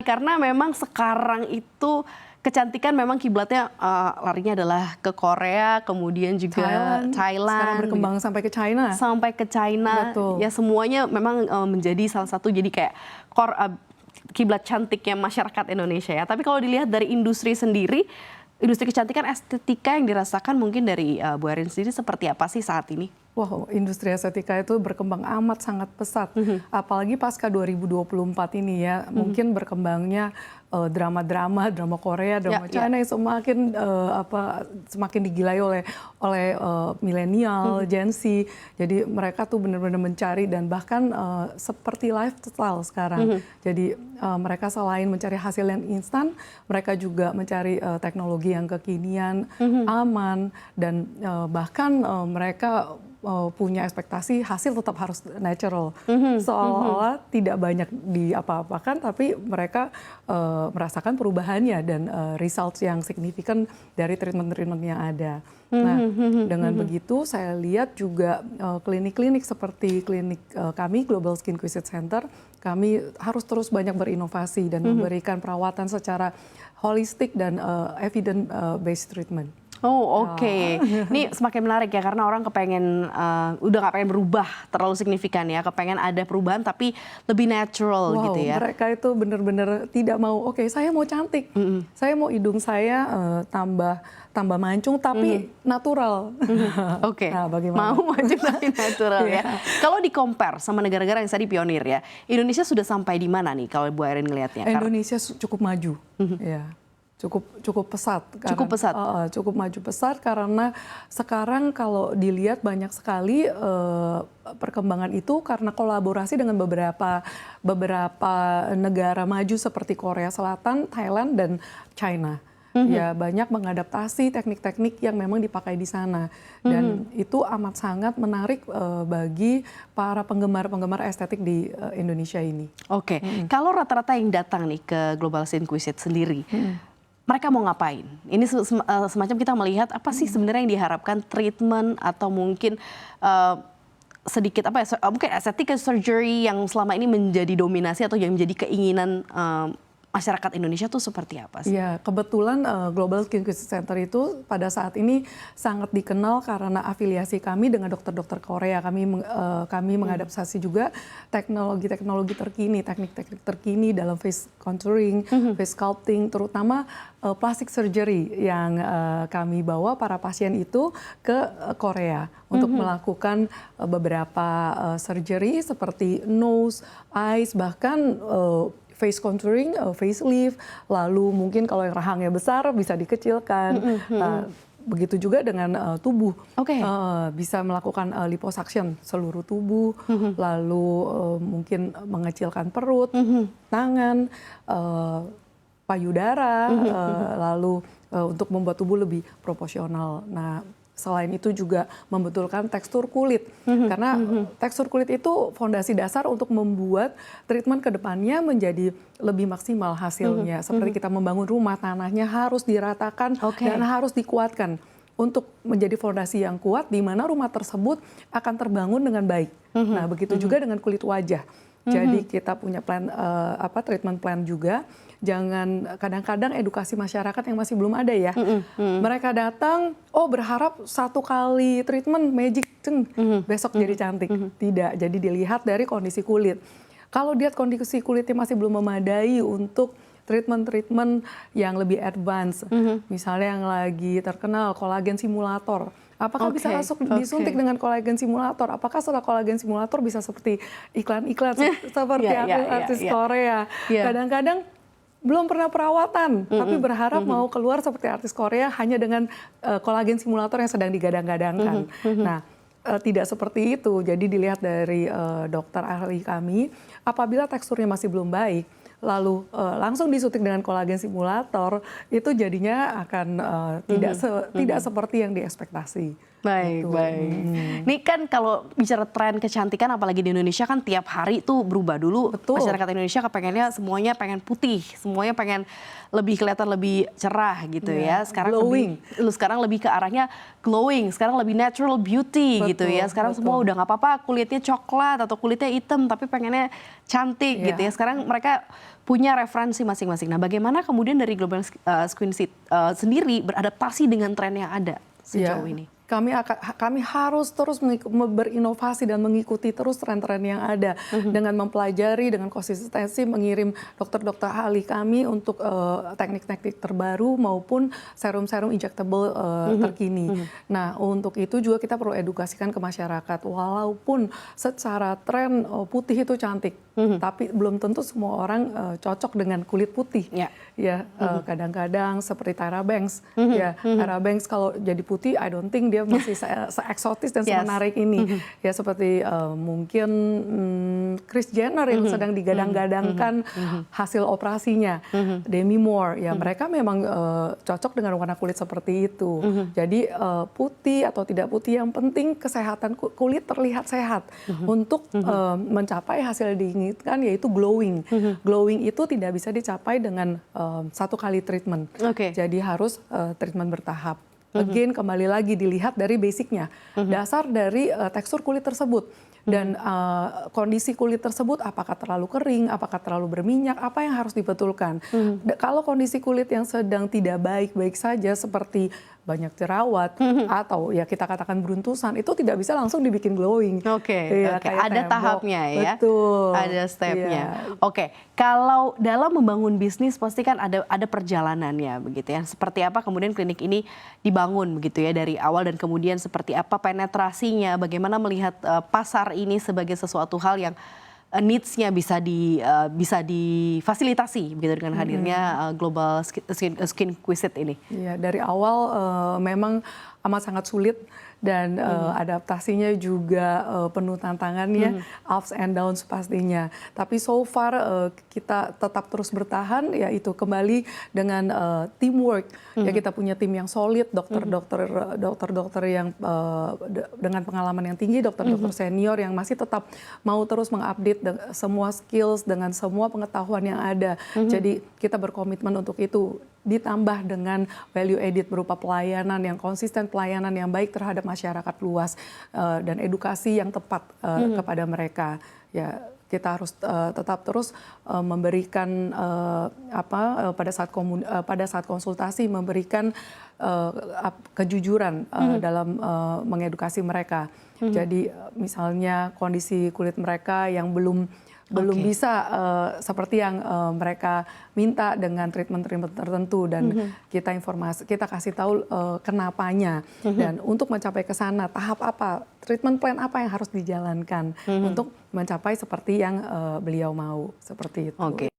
Karena memang sekarang itu kecantikan memang kiblatnya larinya adalah ke Korea, kemudian juga Thailand sekarang berkembang sampai ke China. Sampai ke China, Betul. ya semuanya memang menjadi salah satu jadi kayak kiblat cantiknya masyarakat Indonesia ya. Tapi kalau dilihat dari industri sendiri, industri kecantikan estetika yang dirasakan mungkin dari Bu Erin sendiri seperti apa sih saat ini? Wow, industri estetika itu berkembang amat sangat pesat. Apalagi pasca 2024 ini ya, mungkin berkembangnya drama-drama, drama Korea, drama China yang semakin digilai oleh milenial, Gen Z. Jadi mereka tuh benar-benar mencari dan bahkan seperti lifestyle sekarang. Jadi mereka selain mencari hasil yang instan, mereka juga mencari teknologi yang kekinian, aman, dan bahkan mereka punya ekspektasi hasil tetap harus natural. Seolah-olah tidak banyak diapa-apakan, tapi mereka merasakan perubahannya dan results yang signifikan dari treatment-treatment yang ada. Nah, dengan begitu saya lihat juga klinik-klinik seperti klinik kami, Global Skin Quisit Center, kami harus terus banyak berinovasi dan memberikan perawatan secara holistik dan evidence-based treatment. Oh oke. Ini semakin menarik ya karena orang kepengen udah nggak pengen berubah terlalu signifikan ya, kepengen ada perubahan tapi lebih natural gitu ya. Mereka itu benar-benar tidak mau, oke, saya mau cantik, saya mau hidung saya tambah mancung tapi natural. Oke. Nah, bagaimana? Mau mancung tapi natural ya. Kalau di compare sama negara-negara yang tadi pionir ya, Indonesia sudah sampai di mana nih kalau Bu Erin ngelihatnya? Indonesia cukup maju, ya. Cukup pesat. Cukup maju pesat karena sekarang kalau dilihat banyak sekali perkembangan itu karena kolaborasi dengan beberapa negara maju seperti Korea Selatan, Thailand, dan China. Ya banyak mengadaptasi teknik-teknik yang memang dipakai di sana dan itu amat sangat menarik bagi para penggemar estetik di Indonesia ini. Oke, kalau rata-rata yang datang nih ke Global Skin Quisit sendiri, mereka mau ngapain? Ini semacam kita melihat apa sih sebenarnya yang diharapkan treatment atau mungkin sedikit mungkin estetika surgery yang selama ini menjadi dominasi atau yang menjadi keinginan masyarakat Indonesia tuh seperti apa sih? Ya, kebetulan Global Skin Quisit Center itu pada saat ini sangat dikenal karena afiliasi kami dengan dokter-dokter Korea. Kami mengadaptasi juga teknologi-teknologi terkini, teknik-teknik terkini dalam face contouring, face sculpting, terutama plastic surgery yang kami bawa para pasien itu ke Korea untuk melakukan beberapa surgery seperti nose, eyes, bahkan face contouring, facelift, lalu mungkin kalau yang rahangnya besar bisa dikecilkan. Begitu juga dengan tubuh, bisa melakukan liposuction seluruh tubuh, lalu mungkin mengecilkan perut, tangan, payudara, lalu untuk membuat tubuh lebih proporsional. Nah, selain itu juga membetulkan tekstur kulit, karena tekstur kulit itu fondasi dasar untuk membuat treatment ke depannya menjadi lebih maksimal hasilnya. Seperti kita membangun rumah, tanahnya harus diratakan dan harus dikuatkan untuk menjadi fondasi yang kuat di mana rumah tersebut akan terbangun dengan baik. Nah, begitu juga dengan kulit wajah. Jadi kita punya plan treatment plan juga. Jangan kadang-kadang edukasi masyarakat yang masih belum ada ya. Mereka datang, berharap satu kali treatment magic, besok jadi cantik. Tidak, jadi dilihat dari kondisi kulit. Kalau lihat kondisi kulitnya masih belum memadai untuk treatment-treatment yang lebih advance, misalnya yang lagi terkenal kolagen simulator. Apakah bisa disuntik dengan kolagen simulator? Apakah setelah kolagen simulator bisa seperti iklan-iklan seperti artis Korea? Kadang-kadang belum pernah perawatan, tapi berharap mau keluar seperti artis Korea hanya dengan kolagen simulator yang sedang digadang-gadangkan. Nah, tidak seperti itu. Jadi dilihat dari dokter ahli kami, apabila teksturnya masih belum baik, lalu langsung disuntik dengan kolagen simulator, itu jadinya akan tidak seperti yang diekspektasi. Baik, Gitu. baik. Ini kan kalau bicara tren kecantikan apalagi di Indonesia kan tiap hari tuh berubah dulu. Betul. Masyarakat Indonesia kepengennya semuanya pengen putih, semuanya pengen lebih kelihatan lebih cerah gitu ya. Sekarang glowing. sekarang lebih ke arahnya glowing, sekarang lebih natural beauty gitu ya. Sekarang semua udah nggak apa-apa kulitnya coklat atau kulitnya hitam tapi pengennya cantik gitu ya. Sekarang mereka punya referensi masing-masing. Nah, bagaimana kemudian dari Global Skin sendiri beradaptasi dengan tren yang ada sejauh ini? Kami harus terus berinovasi dan mengikuti terus tren-tren yang ada dengan mempelajari, dengan konsistensi mengirim dokter-dokter ahli kami untuk teknik-teknik terbaru maupun serum-serum injectable terkini. Nah, untuk itu juga kita perlu edukasikan ke masyarakat. Walaupun secara tren putih itu cantik, tapi belum tentu semua orang cocok dengan kulit putih. Ya, kadang-kadang seperti Tyra Banks, Tyra Banks kalau jadi putih, I don't think dia masih se-eksotis dan semenarik ini. Ya seperti mungkin Kris Jenner yang sedang digadang-gadangkan hasil operasinya, Demi Moore, ya mereka memang cocok dengan warna kulit seperti itu. Jadi putih atau tidak putih, yang penting kesehatan kulit terlihat sehat untuk mencapai hasil diinginkan, yaitu glowing. Glowing itu tidak bisa dicapai dengan satu kali treatment. Jadi harus treatment bertahap. Again, kembali lagi dilihat dari basicnya, dasar dari tekstur kulit tersebut dan kondisi kulit tersebut, apakah terlalu kering, apakah terlalu berminyak, apa yang harus dibetulkan. Kalau kondisi kulit yang sedang tidak baik-baik saja seperti banyak jerawat atau ya kita katakan beruntusan, itu tidak bisa langsung dibikin glowing. Ada tahapnya ya. Betul. Ada stepnya. Kalau dalam membangun bisnis pasti kan ada perjalanannya begitu ya. Seperti apa kemudian klinik ini dibangun begitu ya dari awal dan kemudian seperti apa penetrasinya, bagaimana melihat pasar ini sebagai sesuatu hal yang needs-nya bisa difasilitasi begitu dengan hadirnya Global Skin Quisit ini. Iya, dari awal memang amat sangat sulit dan adaptasinya juga penuh tantangannya, ups and downs pastinya. Tapi so far kita tetap terus bertahan, yaitu kembali dengan teamwork. Ya kita punya tim yang solid, dokter-dokter yang dengan pengalaman yang tinggi, dokter-dokter senior yang masih tetap mau terus mengupdate semua skills dengan semua pengetahuan yang ada. Jadi kita berkomitmen untuk itu. Ditambah dengan value added berupa pelayanan yang konsisten, pelayanan yang baik terhadap masyarakat luas, dan edukasi yang tepat kepada mereka. Ya, kita harus tetap terus memberikan pada saat konsultasi memberikan kejujuran dalam mengedukasi mereka. Jadi misalnya kondisi kulit mereka yang belum bisa seperti yang mereka minta dengan treatment-treatment tertentu, dan kita kasih tahu kenapanya, dan untuk mencapai ke sana tahap apa, treatment plan apa yang harus dijalankan untuk mencapai seperti yang beliau mau, seperti itu.